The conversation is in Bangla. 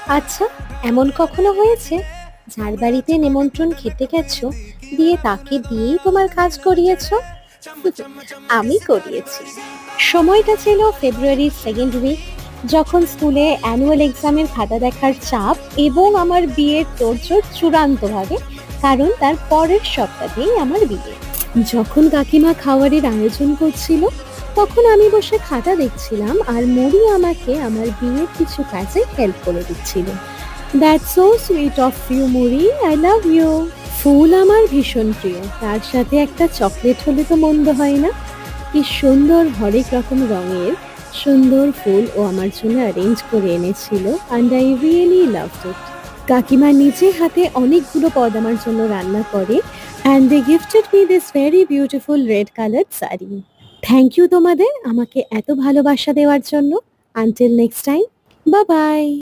আচ্ছা, এমন কখনো হয়েছে যার বাড়িতে নিমন্ত্রণ খেতে গেছো, দিয়ে তাকে দিয়েই তোমার কাজ করিয়েছো? আমি করিয়েছি। সময়টা ছিল ফেব্রুয়ারির সেকেন্ড উইক, যখন স্কুলে অ্যানুয়াল এক্সামের খাতা দেখার চাপ এবং আমার বিয়ের তোড়জোড় চূড়ান্তভাবে, কারণ তার পরের সপ্তাহেই আমার বিয়ে। যখন কাকিমা খাবারের আয়োজন করছিল, তখন আমি বসে খাতা দেখছিলাম আর মুড়ি আমাকে আমার বিয়ের কিছু কাজে হেল্প করে দিচ্ছিল। That's so sweet of you Muri, I love you. ফুল আমার ভীষণ প্রিয়, তার সাথে একটা চকলেট হলে তো মন্দ হয় না। কি সুন্দর হরেক রকম রঙের সুন্দর ফুল ও আমার জন্য অ্যারেঞ্জ করে এনেছিল, and I really loved it. কাকিমা নিজে হাতে অনেকগুলো পদ আমার জন্য রান্না করে, and they gifted me this very beautiful red colour sari. Thank you তোমাদের আমাকে এত ভালোবাসা দেওয়ার জন্য। Until next time, bye by.